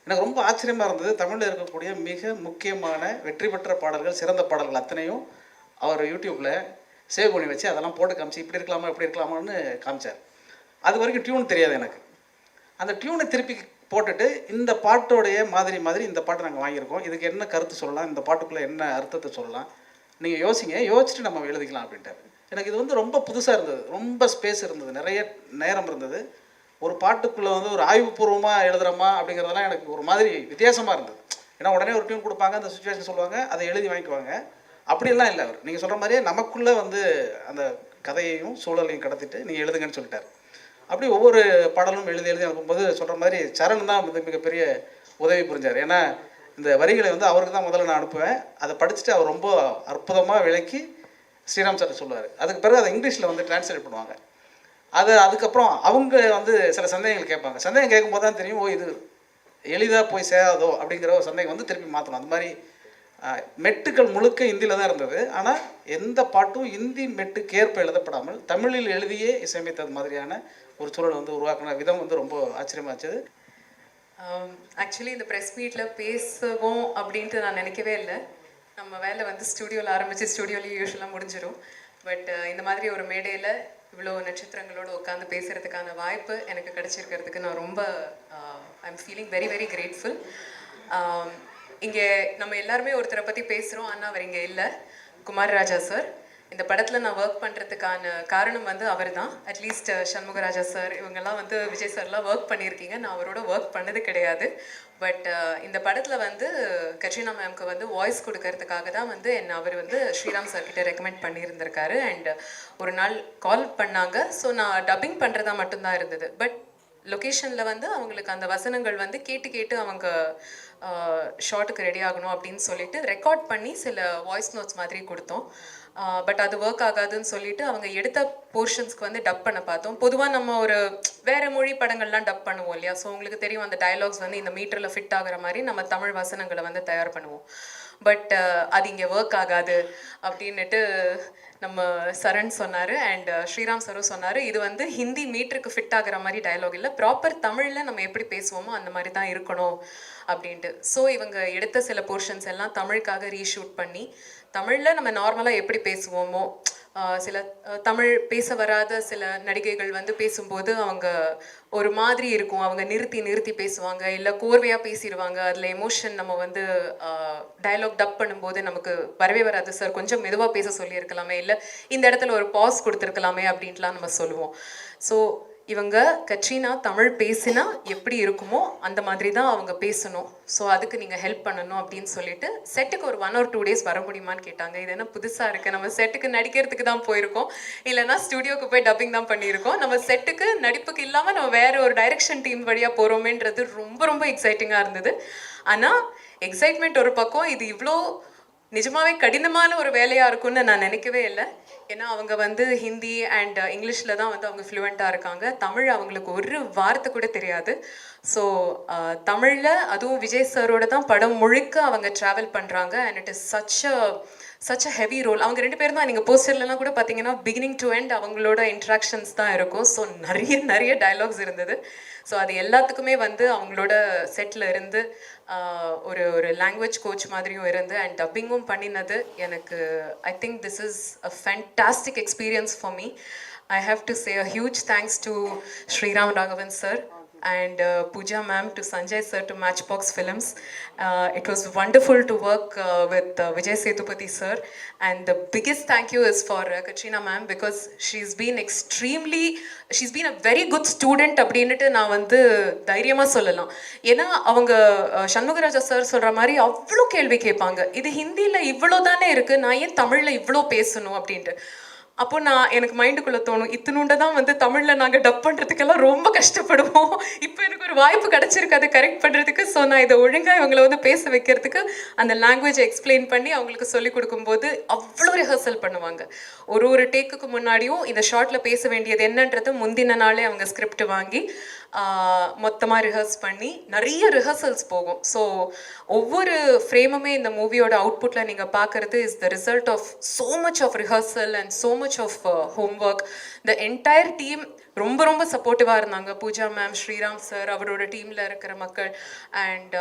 எனக்கு ரொம்ப ஆச்சரியமாக இருந்தது. தமிழில் இருக்கக்கூடிய மிக முக்கியமான வெற்றி பெற்ற பாடல்கள், சிறந்த பாடல்கள் அத்தனையும் அவர் யூடியூப்பில் சேவ் பண்ணி வச்சு அதெல்லாம் போட்டு காமிச்சு இப்படி இருக்கலாமா இப்படி இருக்கலாமான்னு காமிச்சார். அது வரைக்கும் டியூன் தெரியாது எனக்கு. அந்த டியூனை திருப்பி போட்டுட்டு இந்த பாட்டோடைய மாதிரி இந்த பாட்டை நாங்கள் வாங்கியிருக்கோம், இதுக்கு என்ன கருத்து சொல்லலாம், இந்த பாட்டுக்குள்ளே என்ன அர்த்தத்தை சொல்லலாம், நீங்கள் யோசிச்சுட்டு நம்ம எழுதிக்கலாம் அப்படின்ட்டார். எனக்கு இது வந்து ரொம்ப புதுசாக இருந்தது, ரொம்ப ஸ்பேஸ் இருந்தது, நிறைய நேரம் இருந்தது. ஒரு பாட்டுக்குள்ளே வந்து ஒரு ஆய்வுபூர்வமாக எழுதுகிறோமா அப்படிங்கிறதெல்லாம் எனக்கு ஒரு மாதிரி வித்தியாசமாக இருந்தது. ஏன்னா உடனே ஒரு டியூன் கொடுப்பாங்க, அந்த சுச்சுவேஷன் சொல்லுவாங்க, அதை எழுதி வாங்கிக்குவாங்க. அப்படியெல்லாம் இல்லை. அவர் நீங்கள் சொல்கிற மாதிரியே நமக்குள்ளே வந்து அந்த கதையையும் சூழலையும் கடத்திட்டு நீங்கள் எழுதுங்கன்னு சொல்லிட்டார். அப்படி ஒவ்வொரு பாடலும் எழுதி அனுப்பும்போது சொல்கிற மாதிரி சரண் தான் வந்து மிகப்பெரிய உதவி புரிஞ்சார். ஏன்னா இந்த வரிகளை வந்து அவருக்கு தான் முதல்ல நான் அனுப்புவேன். அதை படிச்சுட்டு அவர் ரொம்ப அற்புதமாக விளக்கி ஸ்ரீராம் சார் சொல்லுவார். அதுக்கு பிறகு அதை இங்கிலீஷில் வந்து டிரான்ஸ்லேட் பண்ணுவாங்க. அதுக்கப்புறம் அவங்க வந்து சில சந்தேகங்கள் கேட்பாங்க. சந்தேகம் கேட்கும்போது தான் தெரியும், இது எளிதாக போய் சேராதோ அப்படிங்கிற ஒரு சந்தேகம் வந்து திருப்பி மாற்றணும். அந்த மாதிரி மெட்டுக்கள் முழுக்க ஹிந்தியில் தான் இருந்தது. ஆனால் எந்த பாட்டும் ஹிந்தி மெட்டுக்கேற்ப எழுதப்படாமல் தமிழில் எழுதியே இசையமைத்தது மாதிரியான ஒரு சூழல் வந்து உருவாக்கின விதம் வந்து ரொம்ப ஆச்சரியமாச்சது. ஆக்சுவலி இந்த ப்ரெஸ் மீட்டில் பேசுவோம் அப்படின்ட்டு நான் நினைக்கவே இல்லை. நம்ம வேலை வந்து ஸ்டுடியோவில் ஆரம்பித்து ஸ்டுடியோலேயே யூஸ்வலாக முடிஞ்சிடும். பட் இந்த மாதிரி ஒரு மேடையில் இவ்வளோ நட்சத்திரங்களோடு உட்காந்து பேசுகிறதுக்கான வாய்ப்பு எனக்கு கிடைச்சிருக்கிறதுக்கு நான் ரொம்ப I am feeling very very grateful. இங்கே நம்ம எல்லாருமே ஒருத்தரை பற்றி பேசுகிறோம், ஆனால் அவர் இங்கே இல்லை. குமார் ராஜா சார். இந்த படத்தில் நான் ஒர்க் பண்ணுறதுக்கான காரணம் வந்து அவர் தான். அட்லீஸ்ட் சண்முகராஜா சார் இவங்கெல்லாம் வந்து விஜய் சார்லாம் ஒர்க் பண்ணியிருக்கீங்க, நான் அவரோட ஒர்க் பண்ணது கிடையாது. பட் இந்த படத்தில் வந்து கட்ரினா மேம்க்கு வந்து வாய்ஸ் கொடுக்கறதுக்காக தான் வந்து அவர் வந்து ஸ்ரீராம் சார் கிட்ட ரெக்கமெண்ட் பண்ணியிருந்திருக்காரு. அண்ட் ஒரு நாள் கால் பண்ணாங்க. ஸோ நான் டப்பிங் பண்ணுறதா மட்டும்தான் இருந்தது. பட் லொக்கேஷனில் வந்து அவங்களுக்கு அந்த வசனங்கள் வந்து கேட்டு கேட்டு அவங்க ஷார்ட்டுக்கு ரெடி ஆகணும் அப்படின்னு சொல்லிட்டு ரெக்கார்ட் பண்ணி சில வாய்ஸ் நோட்ஸ் மாதிரி கொடுத்தோம். பட் அது ஒர்க் ஆகாதுன்னு சொல்லிட்டு அவங்க எடுத்த போர்ஷன்ஸ்க்கு வந்து டப் பண்ண பார்த்தோம். பொதுவாக நம்ம ஒரு வேறு மொழி படங்கள்லாம் டப் பண்ணுவோம் இல்லையா? ஸோ உங்களுக்கு தெரியும் அந்த டயலாக்ஸ் வந்து இந்த மீட்டரில் ஃபிட் ஆகிற மாதிரி நம்ம தமிழ் வசனங்களை வந்து தயார் பண்ணுவோம். பட் அது இங்கே ஒர்க் ஆகாது அப்படின்னுட்டு நம்ம சரண் சொன்னார். அண்ட் ஸ்ரீராம் சரும் சொன்னார், இது வந்து ஹிந்தி மீட்டருக்கு ஃபிட் ஆகிற மாதிரி டயலாக் இல்லை, ப்ராப்பர் தமிழில் நம்ம எப்படி பேசுவோமோ அந்த மாதிரி தான் இருக்கணும் அப்படின்ட்டு. ஸோ இவங்க எடுத்த சில போர்ஷன்ஸ் எல்லாம் தமிழுக்காக ரீஷூட் பண்ணி தமிழில் நம்ம நார்மலாக எப்படி பேசுவோமோ, சில தமிழ் பேச வராத சில நடிகைகள் வந்து பேசும்போது அவங்க ஒரு மாதிரி இருக்கும், அவங்க நிறுத்தி பேசுவாங்க, இல்லை கோர்வையாக பேசிடுவாங்க. அதில் எமோஷன் நம்ம வந்து டயலாக் டப் பண்ணும்போது நமக்கு வரவே வராது, சார் கொஞ்சம் மெதுவாக பேச சொல்லியிருக்கலாமே, இல்லை இந்த இடத்துல ஒரு பாஸ் கொடுத்துருக்கலாமே அப்படின்ட்டுலாம் நம்ம சொல்லுவோம். ஸோ இவங்க கட்ரினா தமிழ் பேசினா எப்படி இருக்குமோ அந்த மாதிரி தான் அவங்க பேசணும். ஸோ அதுக்கு நீங்கள் ஹெல்ப் பண்ணணும் அப்படின்னு சொல்லிட்டு செட்டுக்கு ஒரு 1 or 2 days வர முடியுமான்னு கேட்டாங்க. இது என்ன புதுசாக இருக்குது, நம்ம செட்டுக்கு நடிக்கிறதுக்கு தான் போயிருக்கோம், இல்லைனா ஸ்டுடியோக்கு போய் டப்பிங் தான் பண்ணியிருக்கோம், நம்ம செட்டுக்கு நடிப்புக்கு இல்லாமல் நம்ம வேறு ஒரு டைரக்ஷன் டீம் வழியாக போகிறோமேன்றது ரொம்ப இக்ஸைட்டிங்காக இருந்தது. ஆனால் எக்ஸைட்மெண்ட் ஒரு பக்கம், இது இவ்வளோ நிஜமாவே கடினமான ஒரு வேலையாக இருக்கும்னு நான் நினைக்கவே இல்லை. ஏன்னா அவங்க வந்து ஹிந்தி அண்ட் இங்கிலீஷில் தான் வந்து அவங்க ஃப்ளூவெண்ட்டாக இருக்காங்க. தமிழ் அவங்களுக்கு ஒரு வார்த்தை கூட தெரியாது. ஸோ தமிழில் அதுவும் விஜய் சாரோட தான் படம் முழுக்க அவங்க ட்ராவல் பண்ணுறாங்க. And it is such a heavy role. அவங்க 2 பேரும் தான் நீங்கள் போஸ்டர்லாம் கூட பார்த்தீங்கன்னா பிகினிங் டு எண்ட் அவங்களோட இன்ட்ராக்ஷன்ஸ் தான் இருக்கும். ஸோ நிறைய டயலாக்ஸ் இருந்தது. ஸோ அது எல்லாத்துக்குமே வந்து அவங்களோட செட்டில் இருந்து ஒரு லாங்குவேஜ் கோச் மாதிரியும் இருந்து அண்ட் டப்பிங்கும் பண்ணினது எனக்கு, I think this is a fantastic experience for me. I have to say a huge thanks to Sriram Raghavan sir and Pooja ma'am, to Sanjay sir, to Matchbox Films. It was wonderful to work with Vijay Sethupathi sir, and the biggest thank you is for Katrina ma'am, because she's been a very good student அப்படின்னுட்டு நான் வந்து தைரியமாக சொல்லலாம். ஏன்னா அவங்க Shanmugaraja sir சொல்கிற மாதிரி அவ்வளோ கேள்வி கேட்பாங்க, இது ஹிந்தியில் இவ்வளோ தானே இருக்குது, நான் ஏன் தமிழில் இவ்வளோ பேசணும் அப்படின்ட்டு. அப்போ எனக்கு மைண்டுக்குள்ளே தோணும், இத்தினூண்ட தான் வந்து தமிழில் நாங்கள் டப் பண்ணுறதுக்கெல்லாம் ரொம்ப கஷ்டப்படுவோம், இப்போ எனக்கு ஒரு வாய்ப்பு கிடச்சிருக்கு அதை கரெக்ட் பண்ணுறதுக்கு. ஸோ நான் இதை ஒழுங்காக இவங்களை வந்து பேச வைக்கிறதுக்கு அந்த லாங்குவேஜை எக்ஸ்பிளைன் பண்ணி அவங்களுக்கு சொல்லிக் கொடுக்கும்போது அவ்வளோ ரிஹர்சல் பண்ணுவாங்க. ஒரு டேக்குக்கு முன்னாடியும் இந்த ஷார்ட்டில் பேச வேண்டியது என்னன்றது முந்தின நாளே அவங்க ஸ்கிரிப்ட் வாங்கி மொத்தமாக ரிஹர்ஸ் பண்ணி நிறைய ரிஹர்சல்ஸ் போகும். ஸோ ஒவ்வொரு ஃப்ரேமுமே இந்த மூவியோட அவுட்புட்டில் நீங்கள் பார்க்குறது is the result of so much of rehearsal and so much of homework. The entire team ரொம்ப சப்போர்ட்டிவாக இருந்தாங்க. பூஜா மேம், ஸ்ரீராம் சார், அவரோட டீமில் இருக்கிற மக்கள். அண்ட்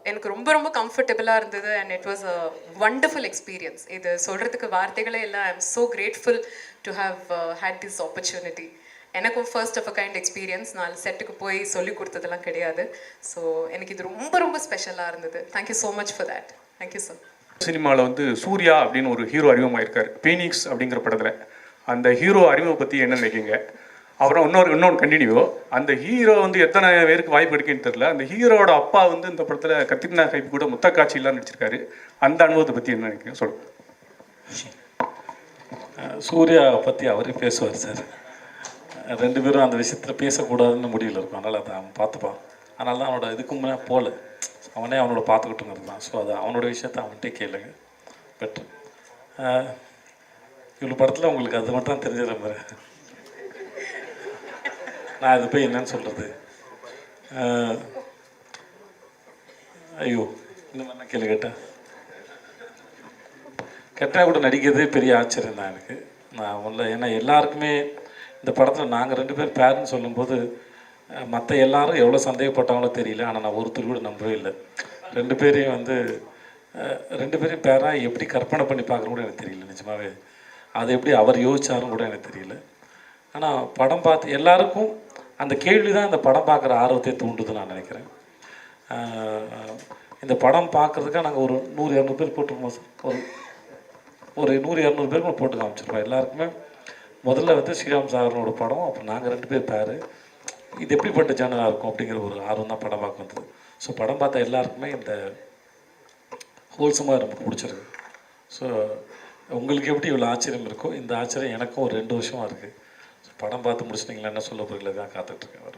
எனக்கு ரொம்ப கம்ஃபர்டபுளாக இருந்தது. And it was a wonderful experience. இது சொல்கிறதுக்கு வார்த்தைகளே இல்லை. I am so grateful to have had this opportunity. எனக்கும் first of a kind experience. நான் செட்டுக்கு போய் சொல்லி கொடுத்ததெல்லாம் கிடையாது. ஸோ எனக்கு இது ரொம்ப ஸ்பெஷலாக இருந்தது. Thank you so much for that. Thank you sir. சினிமாவில் வந்து சூர்யா அப்படின்னு ஒரு ஹீரோ அறிமுகமாயிருக்கார் பீனிக்ஸ் அப்படிங்கிற படத்தில். அந்த ஹீரோ அறிமுகம் பற்றி என்ன நினைக்கிங்க? அப்புறம் இன்னொன்று கண்டினியூ, அந்த ஹீரோ வந்து எத்தனை பேருக்கு வாய்ப்பு எடுக்குன்னு தெரியல, அந்த ஹீரோட அப்பா வந்து இந்த படத்தில் கத்திரினா கைப் கூட முத்த காட்சியெல்லாம் நடிச்சிருக்காரு. அந்த அனுபவத்தை பற்றி என்ன நினைக்கிறீங்க சொல்லுங்கள். சூர்யா பற்றி அவரே பேசுவார் சார். 2 பேரும் அந்த விஷயத்தில் பேசக்கூடாதுன்னு முடிவில் இருக்கும். அதனால் அதை அவன் பார்த்துப்பான். அதனால தான் அவனோட இதுக்கு முன்னே போகல, அவனே அவனோட பார்த்துக்கிட்டுங்கிறது தான். ஸோ அது அவனோட விஷயத்த அவன்கிட்டே கேளுங்க. பட் இவ்வளோ படத்தில் உங்களுக்கு அது மட்டும் தான் தெரிஞ்சிட மாதிரி. நான் அது போய் என்னன்னு சொல்கிறது, ஐயோ இந்த மாதிரி நான் கேள்வி கேட்டால் கூட நடிக்கிறதே பெரிய ஆச்சரியம் தான் எனக்கு. நான் உள்ள ஏன்னா எல்லாருக்குமே இந்த படத்தில் நாங்கள் 2 பேர் பேருன்னு சொல்லும்போது மற்ற எல்லாரும் எவ்வளோ சந்தேகப்பட்டாங்களோ தெரியல. ஆனால் நான் ஒருத்தர் கூட நம்பவே இல்லை. 2 பேரையும் வந்து 2 பேரையும் பேராக எப்படி கற்பனை பண்ணி பார்க்குற கூட எனக்கு தெரியல நிஜமாவே. அதை எப்படி அவர் யோசிச்சாரும் கூட எனக்கு தெரியல. ஆனால் படம் பார்த்து எல்லாருக்கும் அந்த கேள்வி தான் இந்த படம் பார்க்குற ஆர்வத்தை தூண்டுதுன்னு நான் நினைக்கிறேன். இந்த படம் பார்க்குறதுக்காக நாங்கள் ஒரு 100-200 பேர் போட்டிருக்கோம் சார். ஒரு 100-200 பேருக்கு போட்டு காமிச்சிருப்போம். எல்லாருக்குமே முதல்ல வந்து ஸ்ரீராம் சாகரோட படம், அப்போ நாங்கள் 2 பேர் பேர். இது எப்படிப்பட்ட ஜேனலாக இருக்கும் அப்படிங்கிற ஒரு ஆர்வம் தான் படம் பார்க்க வந்தது. ஸோ படம் பார்த்த எல்லாருக்குமே இந்த ஹோல்சமாக ரொம்ப பிடிச்சிருக்கு. ஸோ உங்களுக்கு எப்படி இவ்வளோ ஆச்சரியம் இருக்கோ, இந்த ஆச்சரியம் எனக்கும் ஒரு 2 வருஷமாக இருக்குது. ஸோ படம் பார்த்து முடிச்சிட்டிங்களா என்ன சொல்ல போகிறீங்களா தான் காத்துட்ருக்கேன். வர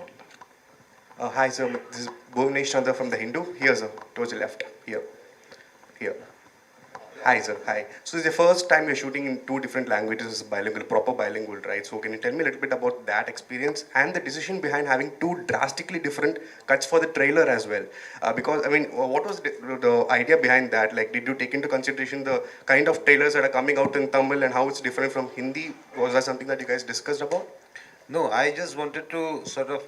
Hi, sir. This is Bhuvnesh Chandra from The Hindu. Here, sir. Towards the left. Here. Here. Hi, sir. Hi. So, this is the first time you're shooting in 2 different languages, bilingual, proper bilingual, right? So, can you tell me a little bit about that experience and the decision behind having 2 drastically different cuts for the trailer as well? Because, I mean, what was the idea behind that? Like, did you take into consideration the kind of trailers that are coming out in Tamil and how it's different from Hindi? Was that something that you guys discussed about? No, I just wanted to sort of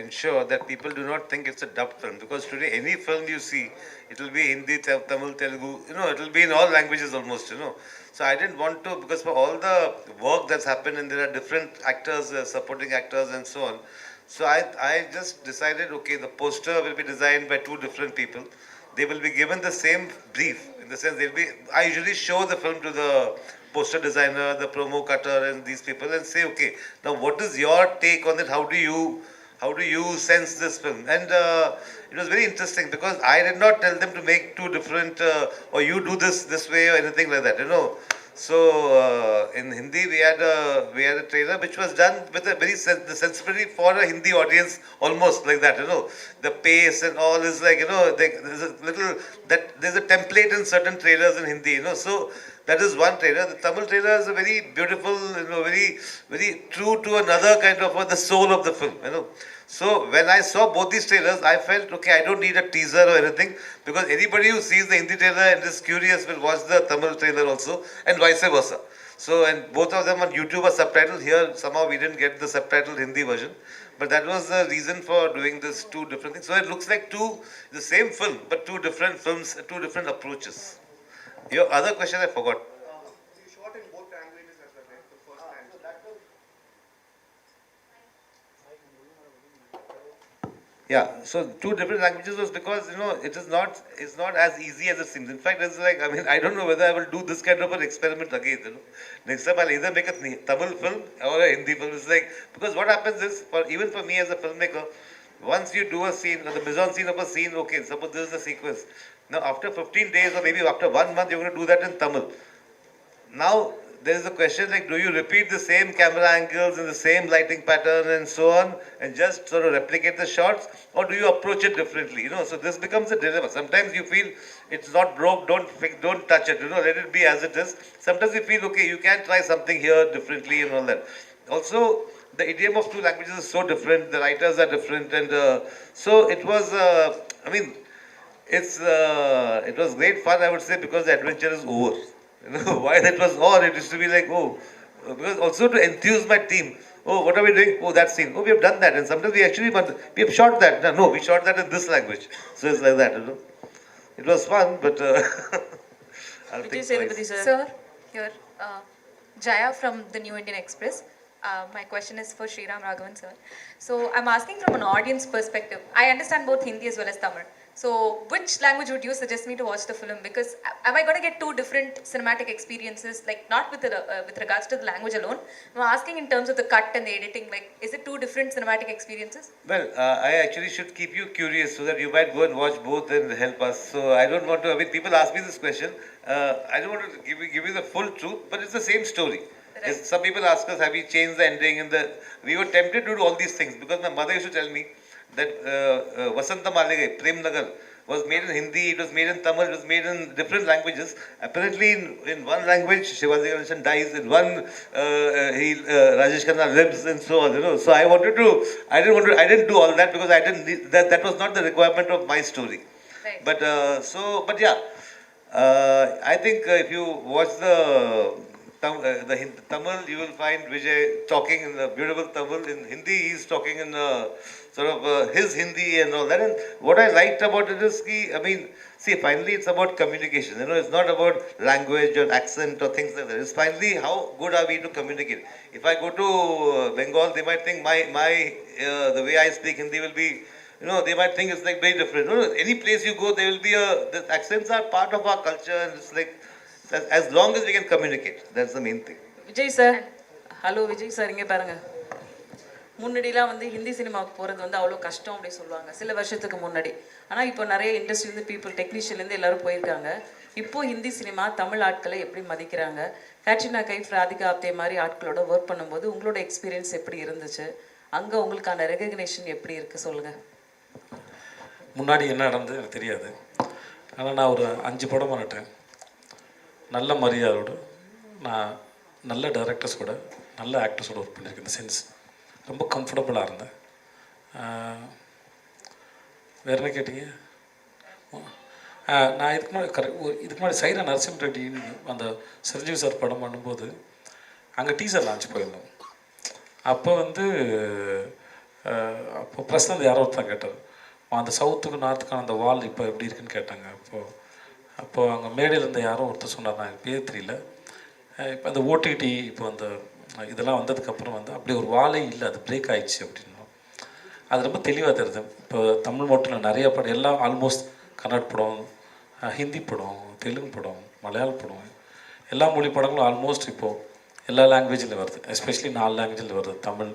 ensure that people do not think it's a dubbed film, because today any film you see, it will be Hindi, Tamil, Telugu, it will be in all languages almost, So I didn't want to, because for all the work that's happened and there are different actors, supporting actors and so on. So I just decided, okay, the poster will be designed by 2 different people. They will be given the same brief, in the sense I usually show the film to the poster designer, the promo cutter and these people and say, okay, now what is your take on it? How do you sense this film? And it was very interesting because I did not tell them to make 2 different, or you do this way or anything like that, So in Hindi we had a trailer which was done with a very the sensibility for a Hindi audience, almost like that, The pace and all is like, there's a little there's a template in certain trailers in Hindi, So that is one trailer. The Tamil trailer is a very beautiful, very very true to another kind of the soul of the film, So when I saw both these trailers, I felt, okay, I don't need a teaser or anything, because anybody who sees the Hindi trailer and is curious will watch the Tamil trailer also, and vice versa. So, and both of them on YouTube are subtitled. Here, somehow we didn't get the subtitled Hindi version, but that was the reason for doing this 2 different things. So it looks like the same film, but 2 different films, 2 different approaches. Your other question I forgot. You shot in both languages as well, right? The first time. Yeah, so 2 different languages was because it's not as easy as it seems. In fact, it's like, I don't know whether I will do this kind of an experiment again. Next time I'll either make a Tamil film or a Hindi film. It's like, because what happens is, even for me as a filmmaker, once you do a scene, the mise-en-scene of a scene, okay, suppose this is the sequence. Now after 15 days or maybe after 1 month, you're going to do that in Tamil. Now there is a question like, do you repeat the same camera angles and the same lighting pattern and so on, and just sort of replicate the shots, or do you approach it differently? So this becomes a dilemma. Sometimes you feel it's not broke, don't touch it, let it be as it is. Sometimes you feel, okay, you can try something here differently and all that. Also, the idiom of 2 languages is so different, the writers are different, and so it was, it was great fun, I would say, because the adventure is over. While it was on, it used to be like, because also to enthuse my team. Oh, what are we doing? Oh, that scene. Oh, we have done that. And sometimes we have shot that. No, we shot that in this language. So it's like that, It was fun, but I'll think twice. Sir, here, Jaya from the New Indian Express. My question is for Sriram Raghavan, sir. So I'm asking from an audience perspective. I understand both Hindi as well as Tamil. So which language would you suggest me to watch the film? Because am I going to get 2 different cinematic experiences, like not with regards to the language alone? I'm asking in terms of the cut and the editing, like is it 2 different cinematic experiences? Well, I actually should keep you curious so that you might go and watch both and help us. So I don't want to, people ask me this question. I don't want to give you the full truth, but it's the same story. Right. Some people ask us, have we changed the ending? We were tempted to do all these things because my mother used to tell me that Vasanta Maligai, Prem Nagar, was made in Hindi, it was made in Tamil, it was made in different languages. Apparently in one language Shivaji Ganesan dies, in one Rajesh Khanna lives, and so on. So I didn't do all that because I didn't need, that was not the requirement of my story. Right. But yeah, I think if you watch the Tamil, you will find Vijay talking in the beautiful Tamil. In Hindi, he's talking in sort of his Hindi and all that. And what I liked about it is, finally it's about communication. It's not about language or accent or things like that. It's finally how good are we to communicate. If I go to Bengal, they might think the way I speak Hindi will be you know, they might think it's like very different. No, no, any place you go, there will be the accents are part of our culture, and it's like, as long as we can communicate, that's the main thing. Vijay sir, hello Vijay sir, இங்கே பாருங்க. முன்னாடிலாம் வந்து ஹிந்தி சினிமாவுக்கு போகிறது வந்து அவ்வளோ கஷ்டம் அப்படி சொல்லுவாங்க சில வருஷத்துக்கு முன்னாடி. ஆனால் இப்போ நிறைய இண்டஸ்ட்ரியிலேருந்து பீப்புள், டெக்னீஷியன்லேருந்து எல்லோரும் போயிருக்காங்க. இப்போது ஹிந்தி சினிமா தமிழ் ஆட்களை எப்படி மதிக்கிறாங்க? கேட்ரினா கைஃப், ராதிகா ஆப்தே மாதிரி ஆட்களோட ஒர்க் பண்ணும்போது உங்களோட எக்ஸ்பீரியன்ஸ் எப்படி இருந்துச்சு? அங்கே உங்களுக்கான ரெகக்னேஷன் எப்படி இருக்குது சொல்லுங்கள். முன்னாடி என்ன நடந்தது எனக்கு தெரியாது. ஆனால் நான் ஒரு 5 படம் பண்ணிட்டேன். நல்ல மரியாதையோடு நான் நல்ல டைரக்டர்ஸோட, நல்ல ஆக்டர்ஸோட ஒர்க் பண்ணியிருக்கேன். இந்த சென்ஸ் ரொம்ப கம்ஃபர்டபுளாக இருந்தேன். வேறு என்ன கேட்டீங்க? நான் இதுக்கு முன்னாடி சைரா நரசிம்ம ரெட்டின்னு அந்த சிரஞ்சீவி சார் படம் பண்ணும்போது அங்கே டீசர் லான்ச் போயிருந்தோம். அப்போ வந்து அப்போ பிரசாந்த் யாரோ ஒருத்தர் கேட்டார், அந்த சவுத்துக்கு நார்த்துக்கான அந்த வால் இப்போ எப்படி இருக்குன்னு கேட்டாங்க. அப்போது அங்கே மேடையில் இருந்த யாரோ ஒருத்தர் சொன்னார், நான் எனக்கு பேர் தெரியல. இப்போ அந்த ஓடிடி இப்போ அந்த இதெல்லாம் வந்ததுக்கப்புறம் வந்து அப்படி ஒரு வாலே இல்லை, அது பிரேக் ஆயிடுச்சு அப்படின்னா அது ரொம்ப தெளிவாக தெரியுது. இப்போ தமிழ் மட்டும் இல்லை, நிறைய படம் எல்லாம் ஆல்மோஸ்ட் கன்னட படம், ஹிந்தி படம், தெலுங்கு படம், மலையாள படம், எல்லா மொழி படங்களும் ஆல்மோஸ்ட் இப்போது எல்லா லாங்குவேஜில் வருது. எஸ்பெஷலி 4 லாங்குவேஜில் வருது. தமிழ்,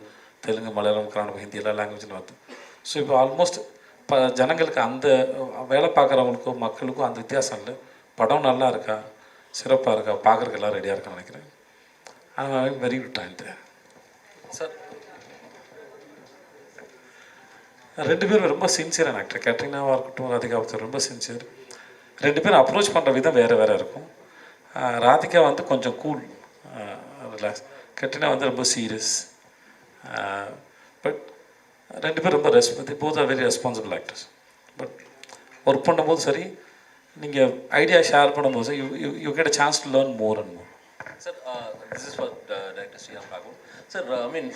தெலுங்கு, மலையாளம், கன்னடம், ஹிந்தி எல்லா லாங்குவேஜில் வருது. ஸோ இப்போ ஆல்மோஸ்ட் ஜனங்களுக்கு அந்த வேலை பார்க்குறவங்களுக்கும் மக்களுக்கும் அந்த வித்தியாசம் இல்லை. படம் நல்லா இருக்கா, சிறப்பாக இருக்கா, பார்க்குறதுக்கு எல்லாம் ரெடியாக இருக்கான்னு நினைக்கிறேன். ஆனால் வெரி குட் டைம் சார். 2 பேரும் ரொம்ப சின்சியரான ஆக்டர். கேட்ரினாவாக இருக்கட்டும், ராதிகா ஆப்தே ரொம்ப சின்சியர். 2 பேரும் அப்ரோச் பண்ணுற விதம் வேறு வேறு இருக்கும். ராதிகா வந்து கொஞ்சம் கூல், ரிலாக்ஸ். கேட்ரினா வந்து ரொம்ப சீரியஸ். பட் 2 பேரும் ரொம்ப both are very responsible actors. But work பண்ணும்போது சரி, நீங்கள் ஐடியா ஷேர் பண்ணும்போது you get a chance to learn more and more. Sir, this is for Director Sriram Raghavan. Sir, I mean,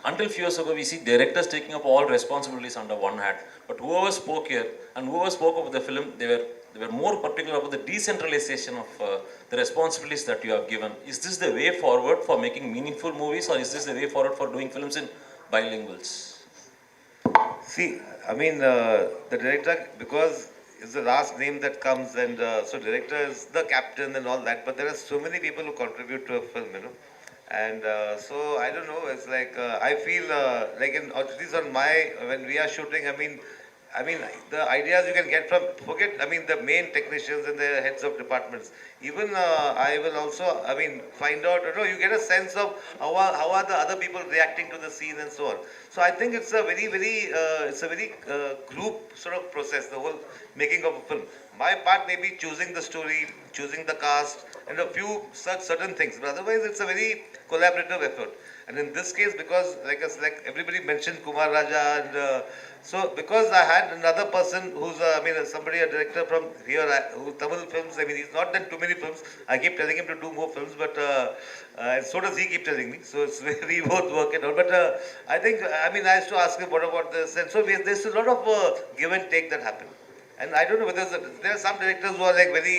until few years ago, we see directors taking up all responsibilities under one hat. But whoever spoke here and whoever spoke about the film, they were more particular about the decentralization of the responsibilities that you have given. Is this the way forward for making meaningful movies, or is this the way forward for doing films in bilinguals? See, I mean, the director, because it's the last name that comes, and so director is the captain and all that, but there are so many people who contribute to a film, you know. And so I don't know, it's like I feel like at least on when we are shooting, I mean, the ideas you can get from, forget, I mean, the main technicians and the heads of departments. Even I will also, I mean, find out, you know, you get a sense of how are the other people reacting to the scene and so on. So I think it's a very group sort of process, the whole making of a film. My part may be choosing the story, choosing the cast, and a few certain things. But otherwise, it's a very collaborative effort. And in this case, because like everybody mentioned Kumar Raja, and so because I had another person who's somebody, a director from here, who Tamil films. I mean, he's not done too many films. I keep telling him to do more films, but and so does he keep telling me. So it's we both work it out. But I think, I mean, I used to ask him what about this, and so there's a lot of give and take that happen. And I don't know whether there are some directors who are like very,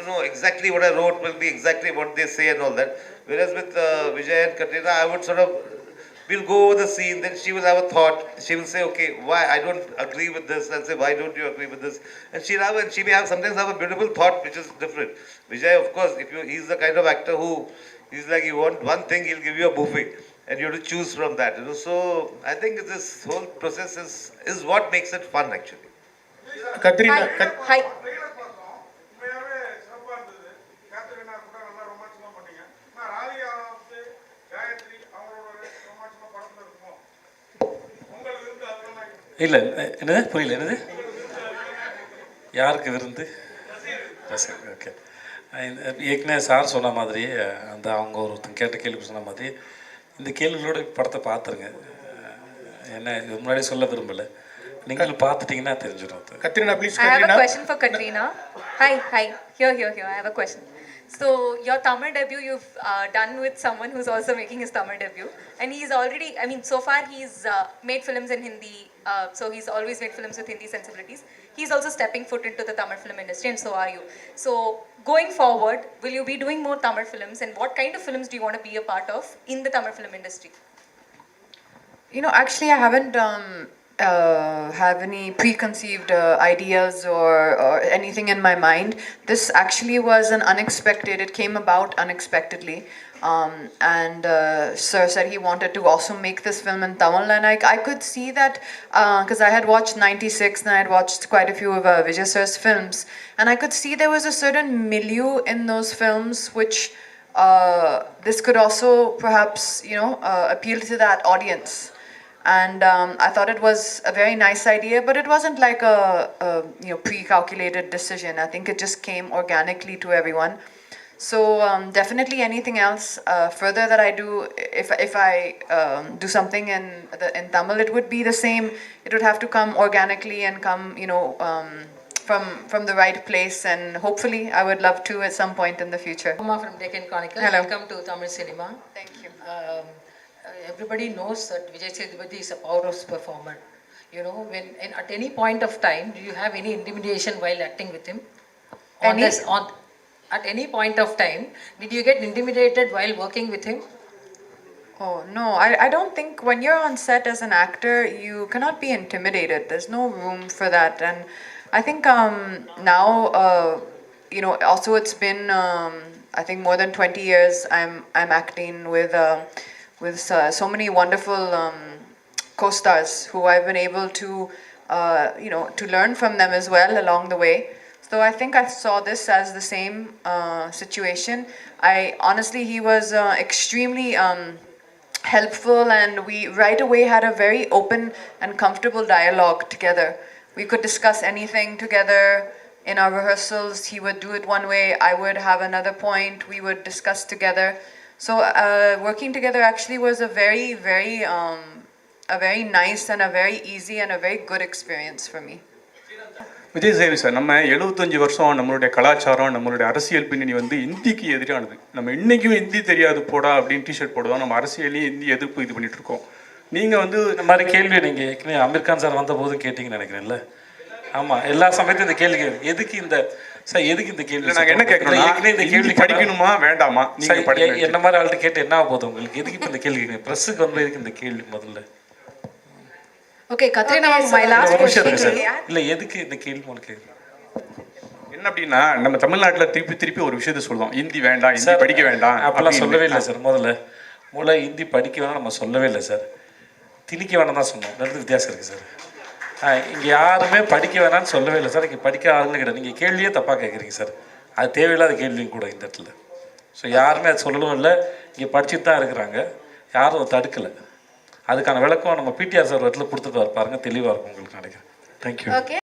no, exactly what I wrote will be exactly what they say and all that. Whereas with Vijay and Katrina, I would sort of, we'll go over the scene, then she will have a thought. She will say, okay, why I don't agree with this. I'll say, why don't you agree with this? And she may sometimes have a beautiful thought which is different. Vijay, of course, he's the kind of actor who, he's like, you want one thing, he'll give you a buffet. And you have to choose from that, you know. So I think this whole process is what makes it fun, actually. Katrina Hi. இல்லை என்னது புரியல, என்னது யாருக்கு விருந்து? Okay. ஏற்கனவே sir சொன்ன மாதிரி அந்த அவங்க ஒருத்தங்க கேட்ட கேள்வி சொன்ன மாதிரி இந்த கேள்விகளோட படத்தை பார்த்துருங்க. என்ன இது முன்னாடி சொல்ல விரும்பலை, நீங்களும் பார்த்துட்டிங்கன்னா தெரிஞ்சிடும். Katrina please. I have a question for Katrina. Hi. Here. I have a question. So your Tamil debut you've done with someone who's also making his Tamil debut, and he's already, I mean, so far he's made films in Hindi. So he's always made films with Hindi sensibilities. He's also stepping foot into the Tamil film industry, and so are you. So going forward, will you be doing more Tamil films, and what kind of films do you want to be a part of in the Tamil film industry? You know, actually, I haven't have any preconceived ideas or anything in my mind. This actually was an unexpected, it came about unexpectedly. And Sir said he wanted to also make this film in Tamil, and I could see that because I had watched 96 and I had watched quite a few of Vijay Sir's films, and I could see there was a certain milieu in those films which this could also perhaps, appeal to that audience. And I thought it was a very nice idea, but it wasn't like a pre-calculated decision. I think it just came organically to everyone. So definitely anything else further that I do, if I do something in Tamil, it would be the same. It would have to come organically and come, from the right place, and hopefully I would love to at some point in the future. Uma from Deccan Chronicle. Hello. Welcome to Tamil cinema. Thank you. Everybody knows that Vijay Sethupathi is a powerhouse performer. At any point of time, do you have any intimidation while acting with him? At any point of time, did you get intimidated while working with him? Oh, no, I don't think when you're on set as an actor, you cannot be intimidated. There's no room for that. And I think now, also it's been, I think more than 20 years I'm acting with so many wonderful co-stars who I've been able to, to learn from them as well along the way. So I think I saw this as the same situation. Honestly, he was extremely helpful, and we right away had a very open and comfortable dialogue together. We could discuss anything together in our rehearsals. He would do it one way, I would have another point, we would discuss together. So working together actually was a very, very nice and a very easy and a very good experience for me. Vijay சேவி sir, நம்ம 75 வருஷம் நம்மளுடைய கலாச்சாரம், நம்மளுடைய அரசியல் பின்னணி வந்து இந்திக்கு எதிரானது. நம்ம இன்றைக்கும் ஹிந்தி தெரியாது போடா அப்படின்னு டிஷர்ட் போடுவோம். நம்ம அரசியலையும் ஹிந்தி எதிர்ப்பு இது பண்ணிட்டு இருக்கோம். நீங்கள் வந்து இந்த மாதிரி கேள்வி நீங்கள் ஏற்கனவே அமீர் கான் சார் வந்தபோது கேட்டிங்கன்னு நினைக்கிறேன்ல. ஆமாம், எல்லா சமயத்தையும் இந்த கேள்வி எதுக்கு இந்த கேள்வி நாங்கள் என்ன கேட்குறோம், இந்த கேள்வி படிக்கணுமா வேண்டாமா? நீங்கள் என்ன மாதிரி ஆள்கிட்ட கேட்டு என்ன ஆக போகுது உங்களுக்கு? எதுக்கு இப்போ இந்த கேள்வி கேட்குறீங்க? ப்ரெஸ்ஸுக்கு வந்து எதுக்கு இந்த கேள்வி முதல்ல? Okay, Katrina, my last question. இல்லை, எதுக்கு இந்த கேள்வி உங்களுக்கு என்ன அப்படின்னா, நம்ம தமிழ்நாட்டில் திருப்பி ஒரு விஷயத்த சொல்லுவோம், ஹிந்தி வேண்டாம், ஹிந்தி படிக்க வேண்டாம் அப்பெல்லாம் சொல்லவே இல்லை சார். முதல்ல ஹிந்தி படிக்க வேணாம் நம்ம சொல்லவே இல்லை சார். திணிக்க வேணாம் தான் சொன்னோம். ரெண்டு வித்தியாசம் இருக்குது சார். இங்கே யாருமே படிக்க வேணாம்னு சொல்லவே இல்லை சார். இங்கே படிக்க ஆளுங்க கிடையாது. நீங்கள் கேள்வியே தப்பாக கேட்குறீங்க சார். அது தேவையில்லாத கேள்வியும் கூட இந்த இடத்துல. ஸோ யாருமே அது சொல்லவும் இல்லை. இங்கே படிச்சுட்டு தான் இருக்கிறாங்க, யாரும் தடுக்கலை. அதுக்கான விளக்கம் நம்ம பிடிஆர் சார் இடத்துல கொடுத்துட்டு பாருங்க, தெளிவாக இருக்கும் உங்களுக்கு நினைக்கிறேன். தேங்க்யூ. Okay.